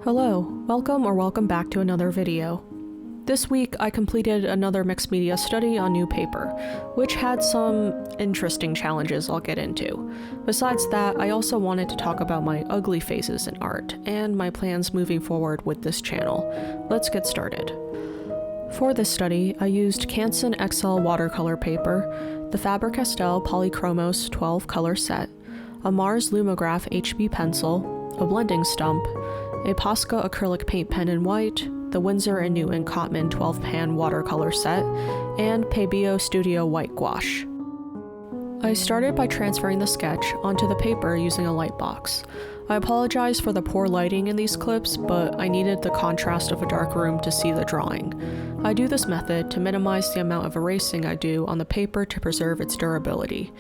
Hello, welcome back to another video. This week I completed another mixed media study on new paper, which had some interesting challenges I'll get into. Besides that, I also wanted to talk about my ugly phases in art, and my plans moving forward with this channel. Let's get started. For this study, I used Canson XL watercolor paper, the Faber-Castell Polychromos 12 color set, a Mars Lumograph HB pencil, a blending stump, a POSCA acrylic paint pen in white, the Winsor & Newton Cotman 12-pan watercolor set, and Pebeo Studio white gouache. I started by transferring the sketch onto the paper using a light box. I apologize for the poor lighting in these clips, but I needed the contrast of a dark room to see the drawing. I do this method to minimize the amount of erasing I do on the paper to preserve its durability.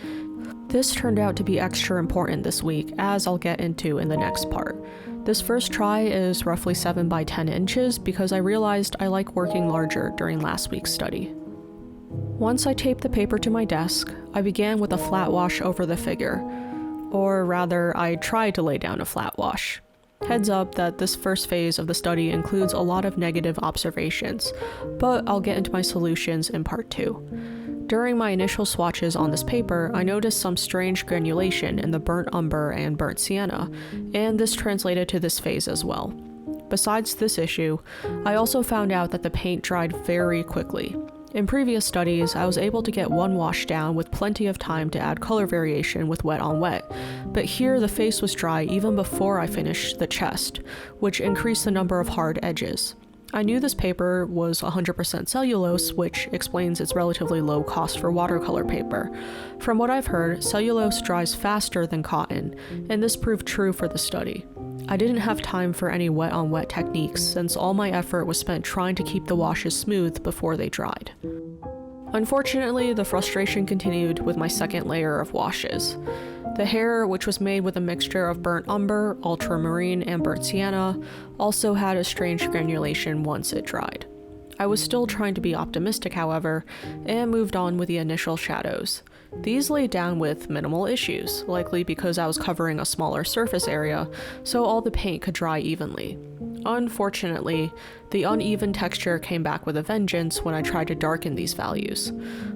This turned out to be extra important this week, as I'll get into in the next part. This first try is roughly 7 by 10 inches because I realized I like working larger during last week's study. Once I taped the paper to my desk, I began with a flat wash over the figure. Or rather, I tried to lay down a flat wash. Heads up that this first phase of the study includes a lot of negative observations, but I'll get into my solutions in part 2. During my initial swatches on this paper, I noticed some strange granulation in the burnt umber and burnt sienna, and this translated to this phase as well. Besides this issue, I also found out that the paint dried very quickly. In previous studies, I was able to get one wash down with plenty of time to add color variation with wet on wet, but here the face was dry even before I finished the chest, which increased the number of hard edges. I knew this paper was 100% cellulose, which explains its relatively low cost for watercolor paper. From what I've heard, cellulose dries faster than cotton, and this proved true for the study. I didn't have time for any wet-on-wet techniques since all my effort was spent trying to keep the washes smooth before they dried. Unfortunately, the frustration continued with my second layer of washes. The hair, which was made with a mixture of burnt umber, ultramarine, and burnt sienna, also had a strange granulation once it dried. I was still trying to be optimistic, however, and moved on with the initial shadows. These laid down with minimal issues, likely because I was covering a smaller surface area, so all the paint could dry evenly. Unfortunately, the uneven texture came back with a vengeance when I tried to darken these values.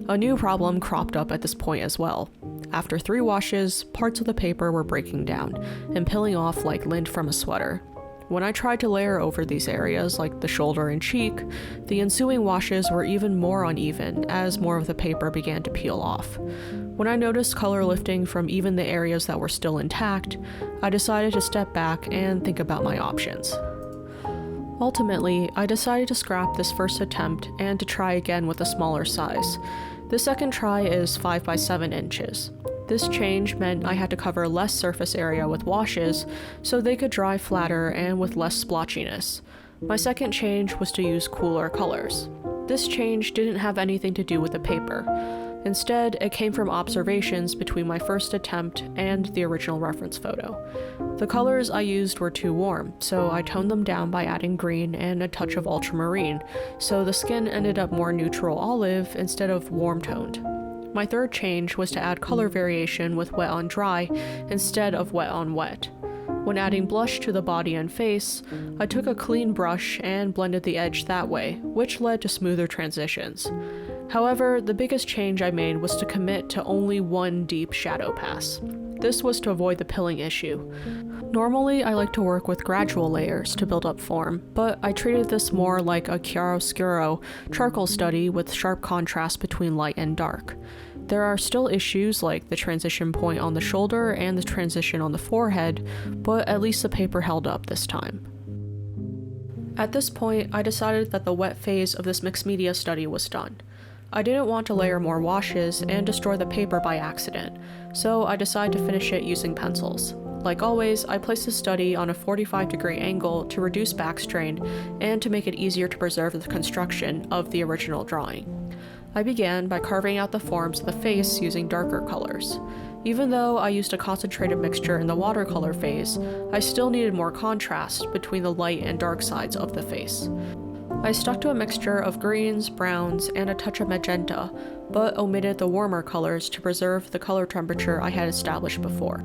A new problem cropped up at this point as well. After 3 washes, parts of the paper were breaking down and peeling off like lint from a sweater. When I tried to layer over these areas, like the shoulder and cheek, the ensuing washes were even more uneven as more of the paper began to peel off. When I noticed color lifting from even the areas that were still intact, I decided to step back and think about my options. Ultimately, I decided to scrap this first attempt and to try again with a smaller size. The second try is 5 by 7 inches. This change meant I had to cover less surface area with washes so they could dry flatter and with less splotchiness. My second change was to use cooler colors. This change didn't have anything to do with the paper. Instead, it came from observations between my first attempt and the original reference photo. The colors I used were too warm, so I toned them down by adding green and a touch of ultramarine, so the skin ended up more neutral olive instead of warm-toned. My third change was to add color variation with wet on dry instead of wet on wet. When adding blush to the body and face, I took a clean brush and blended the edge that way, which led to smoother transitions. However, the biggest change I made was to commit to only one deep shadow pass. This was to avoid the pilling issue. Normally, I like to work with gradual layers to build up form, but I treated this more like a chiaroscuro charcoal study with sharp contrast between light and dark. There are still issues like the transition point on the shoulder and the transition on the forehead, but at least the paper held up this time. At this point, I decided that the wet phase of this mixed media study was done. I didn't want to layer more washes and destroy the paper by accident, so I decided to finish it using pencils. Like always, I placed the study on a 45-degree angle to reduce backstrain and to make it easier to preserve the construction of the original drawing. I began by carving out the forms of the face using darker colors. Even though I used a concentrated mixture in the watercolor phase, I still needed more contrast between the light and dark sides of the face. I stuck to a mixture of greens, browns, and a touch of magenta, but omitted the warmer colors to preserve the color temperature I had established before.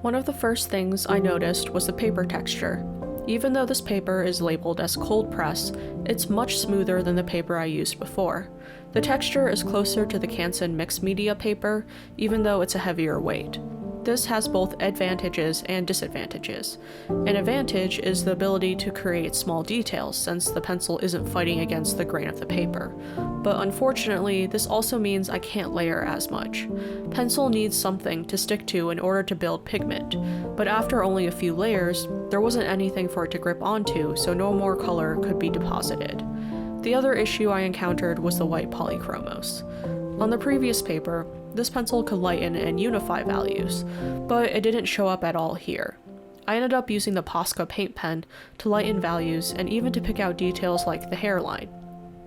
One of the first things I noticed was the paper texture. Even though this paper is labeled as cold press, it's much smoother than the paper I used before. The texture is closer to the Canson mixed media paper, even though it's a heavier weight. This has both advantages and disadvantages. An advantage is the ability to create small details since the pencil isn't fighting against the grain of the paper. But unfortunately, this also means I can't layer as much. Pencil needs something to stick to in order to build pigment, but after only a few layers, there wasn't anything for it to grip onto, so no more color could be deposited. The other issue I encountered was the white Polychromos. On the previous paper, this pencil could lighten and unify values, but it didn't show up at all here. I ended up using the POSCA paint pen to lighten values and even to pick out details like the hairline.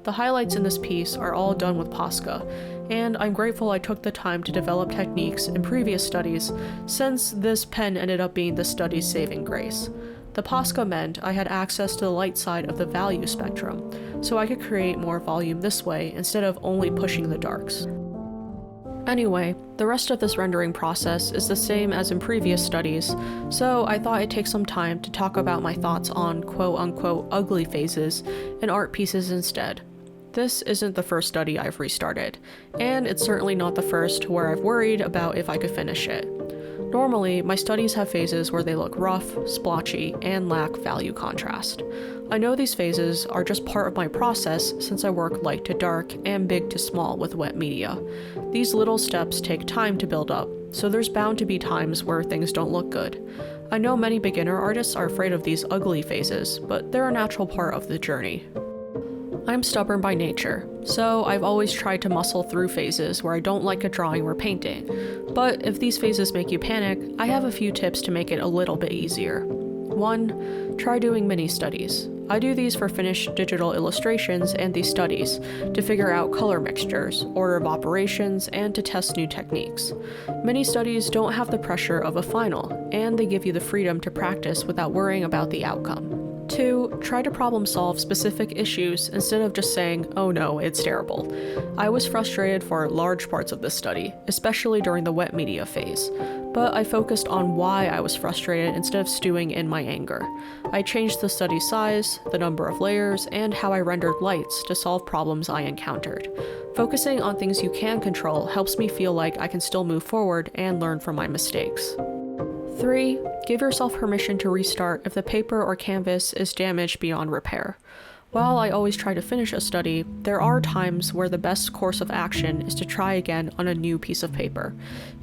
The highlights in this piece are all done with POSCA, and I'm grateful I took the time to develop techniques in previous studies since this pen ended up being the study's saving grace. The POSCA meant I had access to the light side of the value spectrum, so I could create more volume this way instead of only pushing the darks. Anyway, the rest of this rendering process is the same as in previous studies, so I thought I'd take some time to talk about my thoughts on quote-unquote ugly phases in art pieces instead. This isn't the first study I've restarted, and it's certainly not the first where I've worried about if I could finish it. Normally, my studies have phases where they look rough, splotchy, and lack value contrast. I know these phases are just part of my process since I work light to dark and big to small with wet media. These little steps take time to build up, so there's bound to be times where things don't look good. I know many beginner artists are afraid of these ugly phases, but they're a natural part of the journey. I'm stubborn by nature, so I've always tried to muscle through phases where I don't like a drawing or painting. But if these phases make you panic, I have a few tips to make it a little bit easier. 1. Try doing mini studies. I do these for finished digital illustrations and these studies, to figure out color mixtures, order of operations, and to test new techniques. Mini studies don't have the pressure of a final, and they give you the freedom to practice without worrying about the outcome. 2. Try to problem solve specific issues instead of just saying, oh no, it's terrible. I was frustrated for large parts of this study, especially during the wet media phase, but I focused on why I was frustrated instead of stewing in my anger. I changed the study size, the number of layers, and how I rendered lights to solve problems I encountered. Focusing on things you can control helps me feel like I can still move forward and learn from my mistakes. 3. Give yourself permission to restart if the paper or canvas is damaged beyond repair. While I always try to finish a study, there are times where the best course of action is to try again on a new piece of paper.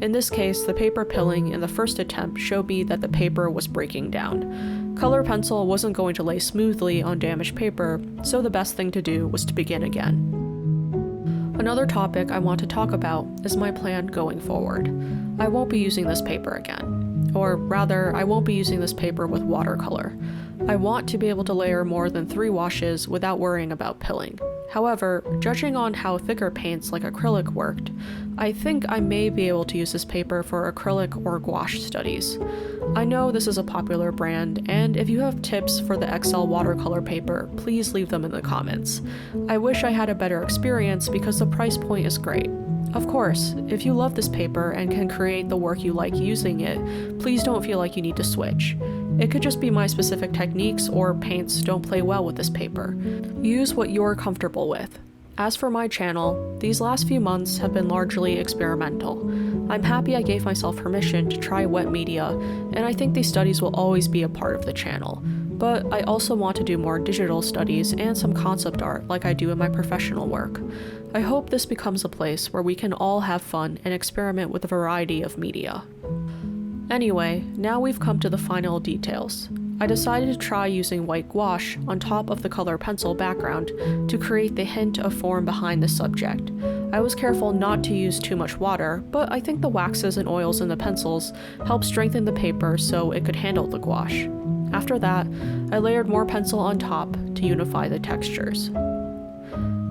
In this case, the paper pilling in the first attempt showed me that the paper was breaking down. Color pencil wasn't going to lay smoothly on damaged paper, so the best thing to do was to begin again. Another topic I want to talk about is my plan going forward. I won't be using this paper again. Or rather, I won't be using this paper with watercolor. I want to be able to layer more than 3 washes without worrying about pilling. However, judging on how thicker paints like acrylic worked, I think I may be able to use this paper for acrylic or gouache studies. I know this is a popular brand, and if you have tips for the XL watercolor paper, please leave them in the comments. I wish I had a better experience because the price point is great. Of course, if you love this paper and can create the work you like using it, please don't feel like you need to switch. It could just be my specific techniques or paints don't play well with this paper. Use what you're comfortable with. As for my channel, these last few months have been largely experimental. I'm happy I gave myself permission to try wet media, and I think these studies will always be a part of the channel. But I also want to do more digital studies and some concept art like I do in my professional work. I hope this becomes a place where we can all have fun and experiment with a variety of media. Anyway, now we've come to the final details. I decided to try using white gouache on top of the color pencil background to create the hint of form behind the subject. I was careful not to use too much water, but I think the waxes and oils in the pencils helped strengthen the paper so it could handle the gouache. After that, I layered more pencil on top to unify the textures.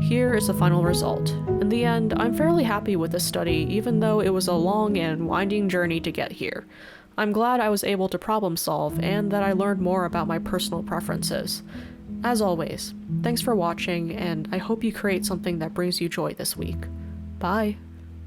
Here is the final result. In the end, I'm fairly happy with this study, even though it was a long and winding journey to get here. I'm glad I was able to problem solve and that I learned more about my personal preferences. As always, thanks for watching, and I hope you create something that brings you joy this week. Bye!